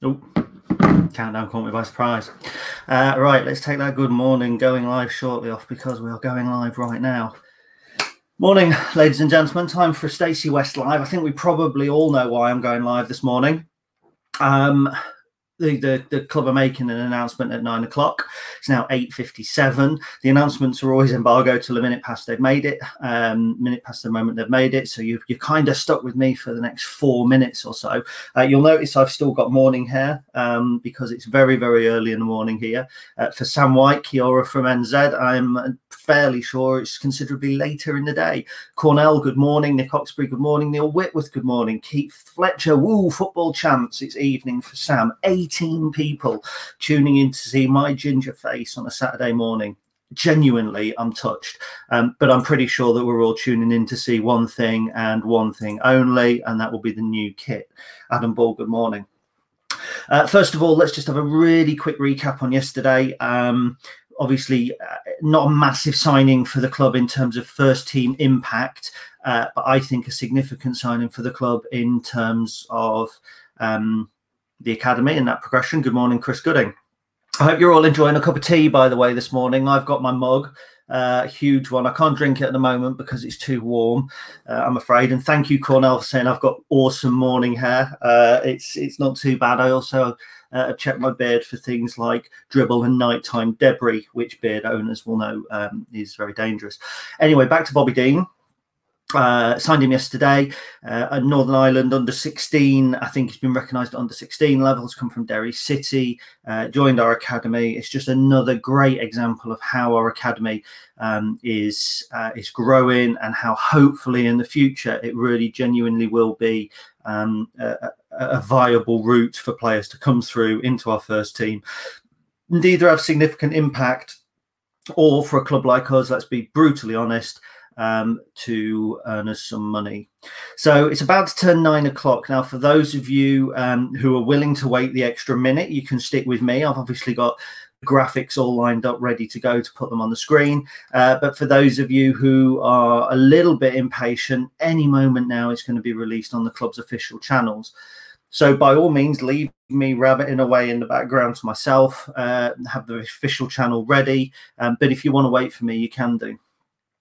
Oh, countdown caught me by surprise. Right, let's take that good morning going live shortly off because we are going live right now. Morning, ladies and gentlemen. Time for Stacey West Live. I think we probably all know why I'm going live this morning. The club are making an announcement at 9 o'clock. It's now 8:57. The announcements are always embargoed till a minute past they've made it, minute past the moment they've made it. So you're kind of stuck with me for the next 4 minutes or so. You'll notice I've still got morning hair because it's very, very early in the morning here. For Sam White, Kiora from NZ, I'm fairly sure it's considerably later in the day. Cornell, good morning. Nick Oxbury, good morning. Neil Whitworth, good morning. Keith Fletcher, woo, football chants. It's evening for Sam. 18 people tuning in to see my ginger face on a Saturday morning. Genuinely, I'm touched. But I'm pretty sure that we're all tuning in to see one thing and one thing only, and that will be the new kit. Adam Ball, good morning. First of all, let's just have a really quick recap on yesterday. Obviously, not a massive signing for the club in terms of first team impact, but I think a significant signing for the club in terms of the academy and that progression. Good morning, Chris Gooding. I hope you're all enjoying a cup of tea, by the way, this morning. I've got my mug, huge one. I can't drink it at the moment because it's too warm, I'm afraid. And thank you, Cornell, for saying I've got awesome morning hair. It's not too bad. I also check my beard for things like dribble and nighttime debris, which beard owners will know is very dangerous. Anyway, back to Bobby Dean. Signed him yesterday at Northern Ireland under 16. I think he's been recognised at under 16 levels, come from Derry City, joined our academy. It's just another great example of how our academy is growing and how hopefully in the future it really genuinely will be a viable route for players to come through into our first team and either have significant impact or, for a club like us, let's be brutally honest, to earn us some money. So it's about to turn 9 o'clock. Now, for those of you who are willing to wait the extra minute, you can stick with me. I've obviously got graphics all lined up, ready to go to put them on the screen. But for those of you who are a little bit impatient, any moment now it's going to be released on the club's official channels. So by all means, leave me rabbiting away in the background to myself, have the official channel ready. But if you want to wait for me, you can do.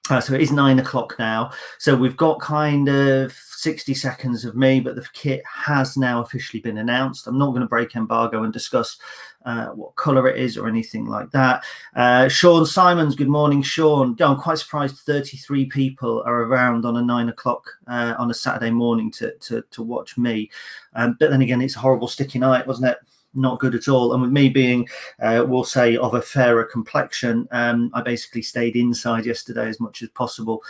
So it is 9 o'clock now. So we've got kind of 60 seconds of me, but the kit has now officially been announced. I'm not going to break embargo and discuss what colour it is or anything like that. Sean Simons, good morning, Sean. I'm quite surprised 33 people are around on a 9 o'clock on a Saturday morning to watch me. But then again, it's a horrible sticky night, wasn't it? Not good at all. And with me being, we'll say, of a fairer complexion, I basically stayed inside yesterday as much as possible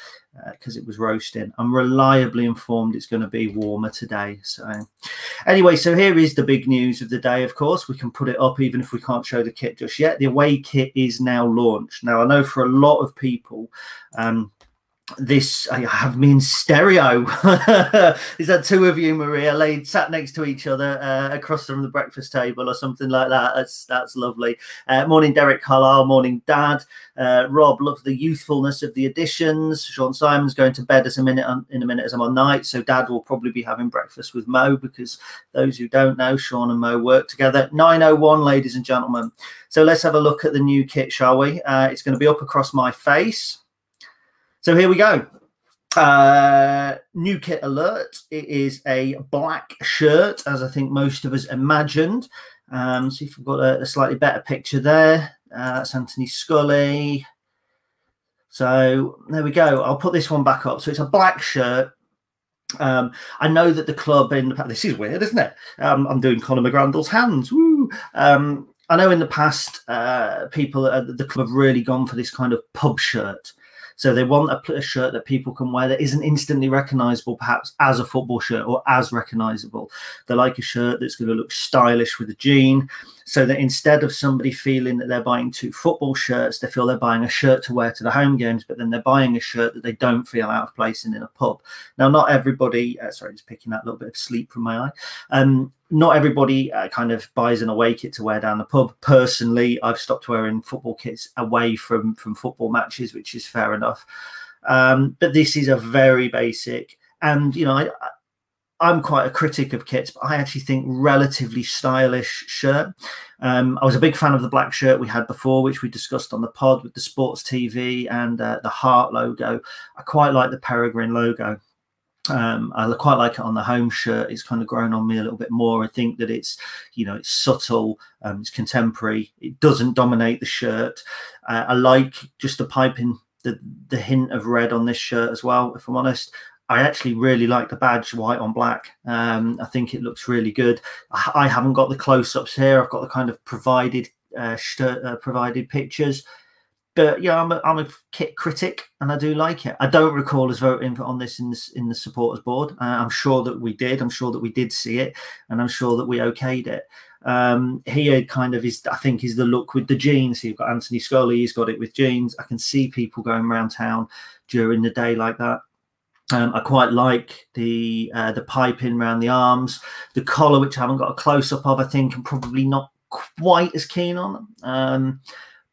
because it was roasting. I'm reliably informed it's going to be warmer today. So anyway, so here is the big news of the day, of course. We can put it up even if we can't show the kit just yet. The away kit is now launched. Now, I know for a lot of people, I have me in stereo. Is that two of you, Maria, sat next to each other across from the breakfast table or something like that? That's lovely. Morning, Derek Carlisle. Morning, Dad. Rob, love the youthfulness of the additions. Sean Simon's going to bed in a minute as I'm on night, so Dad will probably be having breakfast with Mo, because those who don't know, Sean and Mo work together. 9:01, ladies and gentlemen. So let's have a look at the new kit, shall we? It's going to be up across my face. So here we go. New kit alert. It is a black shirt, as I think most of us imagined. See if we've got a slightly better picture there. That's Anthony Scully. So there we go. I'll put this one back up. So it's a black shirt. I know that the club this is weird, isn't it? I'm doing Conor McGrandle's hands. Woo! I know in the past, people at the club have really gone for this kind of pub shirt. So they want a shirt that people can wear that isn't instantly recognizable, perhaps as a football shirt or as recognizable. They like a shirt that's going to look stylish with a jean, so that instead of somebody feeling that they're buying two football shirts, they feel they're buying a shirt to wear to the home games, but then they're buying a shirt that they don't feel out of place in a pub. Now, not everybody, sorry, just picking that little bit of sleep from my eye. Not everybody kind of buys an away kit to wear down the pub. Personally, I've stopped wearing football kits away from football matches, which is fair enough. But this is a very basic, and you know, I'm quite a critic of kits, but I actually think relatively stylish shirt. I was a big fan of the black shirt we had before, which we discussed on the pod with the sports TV and the heart logo. I quite like the Peregrine logo. I quite like it on the home shirt. It's kind of grown on me a little bit more. I think that it's, you know, it's subtle, it's contemporary. It doesn't dominate the shirt. I like just the piping, the hint of red on this shirt as well, if I'm honest. I actually really like the badge white on black. I think it looks really good. I haven't got the close-ups here. I've got the kind of provided provided pictures. But yeah, I'm a kit critic, and I do like it. I don't recall us voting on this in the supporters board. I'm sure that we did. I'm sure that we did see it, and I'm sure that we okayed it. Here kind of is, I think, is the look with the jeans. So you've got Anthony Scully, he's got it with jeans. I can see people going around town during the day like that. I quite like the piping around the arms, the collar, which I haven't got a close up of. I think I'm probably not quite as keen on.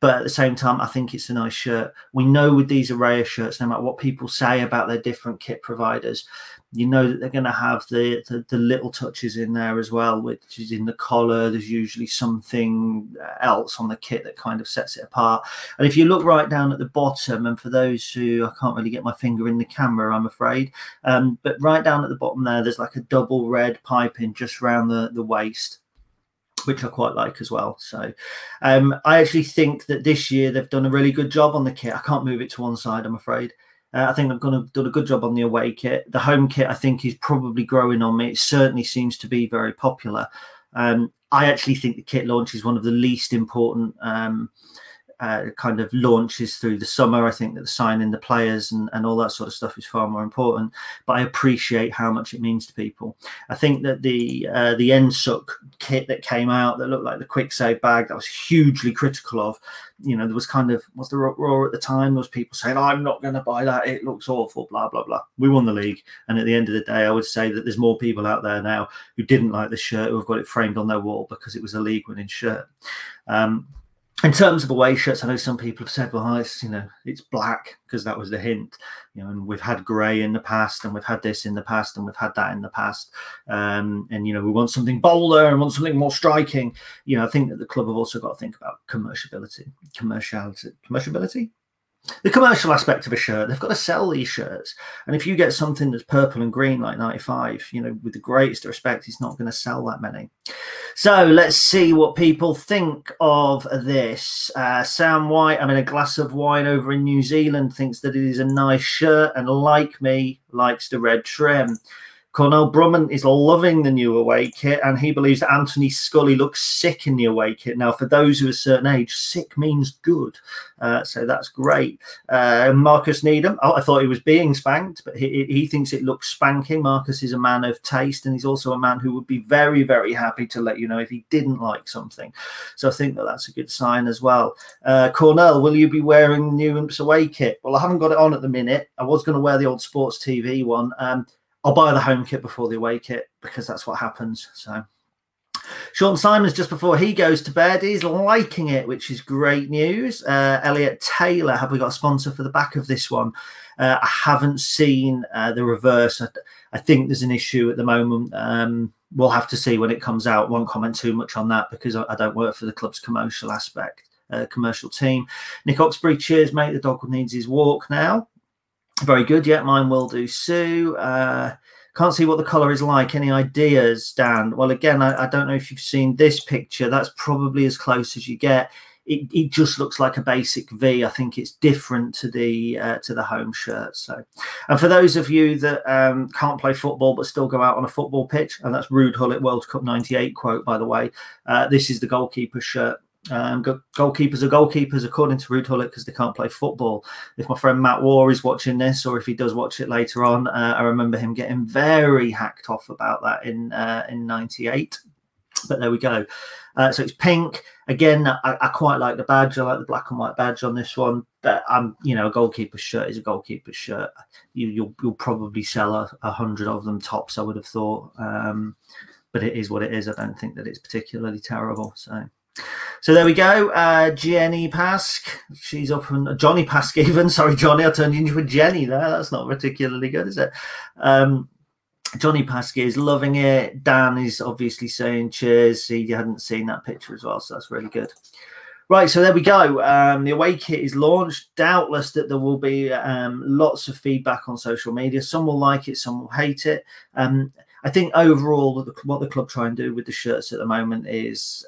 But at the same time, I think it's a nice shirt. We know with these Araya shirts, no matter what people say about their different kit providers, you know that they're going to have the little touches in there as well, which is in the collar. There's usually something else on the kit that kind of sets it apart. And if you look right down at the bottom, and for those who, I can't really get my finger in the camera, I'm afraid, but right down at the bottom there, there's like a double red piping just around the waist, which I quite like as well. So I actually think that this year they've done a really good job on the kit. I can't move it to one side, I'm afraid. I think they've done a good job on the away kit. The home kit, I think, is probably growing on me. It certainly seems to be very popular. I actually think the kit launch is one of the least important kind of launches through the summer. I think that the signing the players and all that sort of stuff is far more important, but I appreciate how much it means to people. I think that the NSUC kit that came out that looked like the quick save bag, that was hugely critical of, you know, there was kind of, was the roar at the time, there was people saying, oh, I'm not going to buy that, it looks awful, blah blah blah. We won the league, and at the end of the day, I would say that there's more people out there now who didn't like the shirt, who have got it framed on their wall because it was a league winning shirt. In terms of away shirts, I know some people have said, well, it's, you know, it's black because that was the hint, you know, and we've had grey in the past, and we've had this in the past, and we've had that in the past. And, you know, we want something bolder and want something more striking. You know, I think that the club have also got to think about commerciality. The commercial aspect of a shirt. They've got to sell these shirts, and if you get something that's purple and green like 95, you know, with the greatest respect, it's not going to sell that many. So let's see what people think of this. Sam White, I mean, a glass of wine over in New Zealand, thinks that it is a nice shirt, and like me, likes the red trim. Cornell Brumman is loving the new away kit, and he believes that Anthony Scully looks sick in the away kit. Now, for those who are a certain age, sick means good. So that's great. Marcus Needham, oh, I thought he was being spanked, but he thinks it looks spanking. Marcus is a man of taste, and he's also a man who would be very, very happy to let you know if he didn't like something. So I think that that's a good sign as well. Cornell, will you be wearing the new Imps away kit? Well, I haven't got it on at the minute. I was going to wear the old Sports TV one. I'll buy the home kit before the away kit because that's what happens. So Sean Simons, just before he goes to bed, he's liking it, which is great news. Elliot Taylor, have we got a sponsor for the back of this one? I haven't seen the reverse. I think there's an issue at the moment. We'll have to see when it comes out. Won't comment too much on that because I don't work for the club's commercial aspect, commercial team. Nick Oxbury, cheers, mate. The dog needs his walk now. Very good. Yeah, mine will do. Sue, can't see what the colour is like. Any ideas, Dan? Well, again, I don't know if you've seen this picture. That's probably as close as you get. It just looks like a basic V. I think it's different to the home shirt. So, and for those of you that can't play football but still go out on a football pitch, and that's Rude Hullet World Cup '98 quote, by the way. This is the goalkeeper's shirt. Goalkeepers are goalkeepers according to Rude Hullet because they can't play football. If my friend Matt War is watching this, or if he does watch it later on, I remember him getting very hacked off about that in '98. But there we go. So it's pink again. I quite like the badge. I like the black and white badge on this one. But you know, a goalkeeper's shirt is a goalkeeper's shirt. You'll probably sell 100 of them tops, I would have thought. But it is what it is. I don't think that it's particularly terrible. So there we go. Jenny Pask, she's up, and Johnny Pask even. Sorry, Johnny, I turned you into a Jenny there. That's not particularly good, is it? Johnny Paskey is loving it. Dan is obviously saying cheers. He hadn't seen that picture as well, so that's really good. Right, so there we go. The away kit is launched. Doubtless that there will be lots of feedback on social media. Some will like it, some will hate it. I think overall, what the club try and do with the shirts at the moment is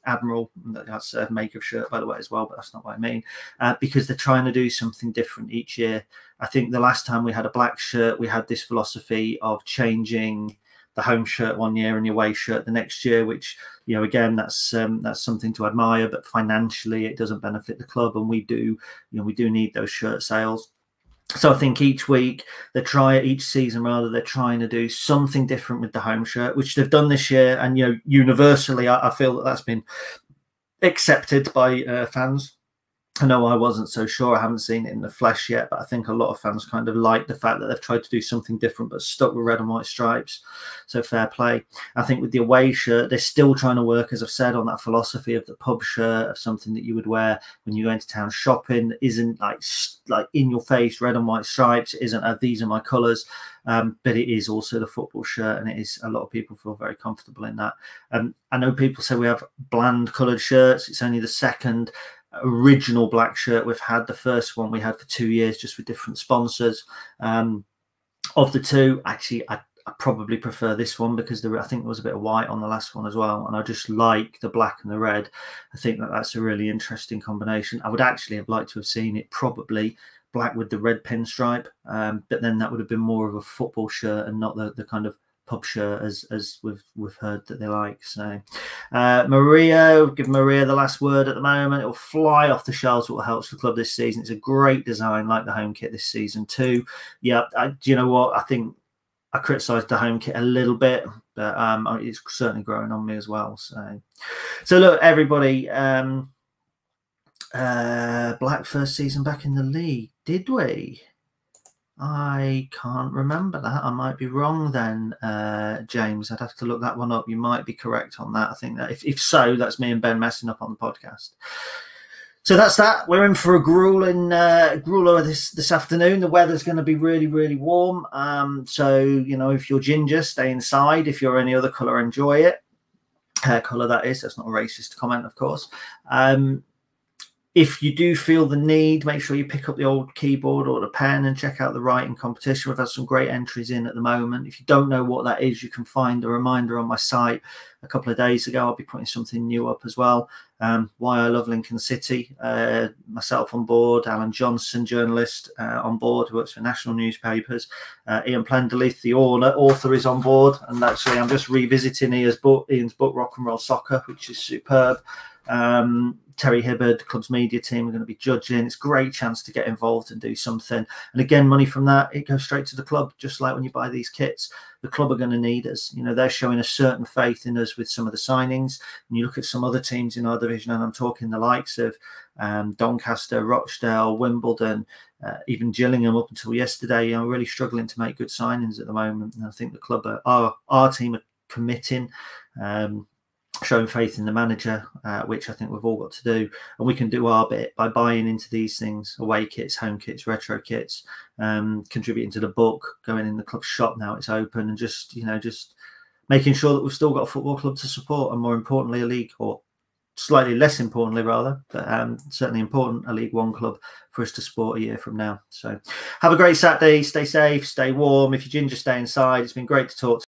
Admiral. That's a make of shirt, by the way, as well, but that's not what I mean. Because they're trying to do something different each year. I think the last time we had a black shirt, we had this philosophy of changing the home shirt one year and the away shirt the next year, which, you know, again, that's something to admire, but financially it doesn't benefit the club, and we do need those shirt sales. So I think each season they're trying to do something different with the home shirt, which they've done this year, and you know, universally, I feel that that's been accepted by fans. I know I wasn't so sure. I haven't seen it in the flesh yet, but I think a lot of fans kind of like the fact that they've tried to do something different but stuck with red and white stripes. So fair play. I think with the away shirt, they're still trying to work, as I've said, on that philosophy of the pub shirt, of something that you would wear when you go into town shopping, that isn't like in your face red and white stripes. It isn't these are my colours. But it is also the football shirt, and it is, a lot of people feel very comfortable in that. I know people say we have bland coloured shirts. It's only the second original black shirt we've had. The first one we had for 2 years, just with different sponsors. Of the two, actually, I probably prefer this one because I think there was a bit of white on the last one as well, and I just like the black and the red. I think that's a really interesting combination. I would actually have liked to have seen it probably black with the red pinstripe, but then that would have been more of a football shirt and not the kind of pub shirt as we've heard that they like. So Maria, give Maria the last word at the moment. It will fly off the shelves what helps the club this season. It's a great design, like the home kit this season too. Yeah, do you know what? I think I criticised the home kit a little bit, but it's certainly growing on me as well. So look, everybody, Black first season back in the league, did we? I can't remember that. I might be wrong then, James. I'd have to look that one up. You might be correct on that. I think that if so, that's me and Ben messing up on the podcast. So that's that. We're in for a grueler this afternoon. The weather's going to be really, really warm. So, you know, if you're ginger, stay inside. If you're any other colour, enjoy it. Hair colour, that is. That's not a racist comment, of course. If you do feel the need, make sure you pick up the old keyboard or the pen and check out the writing competition. We've had some great entries in at the moment. If you don't know what that is, you can find a reminder on my site. A couple of days ago, I'll be putting something new up as well. Why I Love Lincoln City, myself on board, Alan Johnson, journalist on board, who works for national newspapers. Ian Plenderleith, the author, is on board. And actually, I'm just revisiting Ian's book, Rock and Roll Soccer, which is superb. Terry Hibbard, the club's media team, are going to be judging. It's a great chance to get involved and do something. And again, money from that, it goes straight to the club, just like when you buy these kits. The club are going to need us. You know, they're showing a certain faith in us with some of the signings. And you look at some other teams in our division, and I'm talking the likes of Doncaster, Rochdale, Wimbledon, even Gillingham up until yesterday, you know, really struggling to make good signings at the moment. And I think the club, our team are committing, showing faith in the manager, which I think we've all got to do, and we can do our bit by buying into these things: away kits, home kits, retro kits, contributing to the book, going in the club shop now it's open, and just making sure that we've still got a football club to support, and more importantly, a league, or slightly less importantly rather, but certainly important, a League One club for us to support a year from now. So have a great Saturday, stay safe, stay warm. If you're ginger, stay inside. It's been great to talk to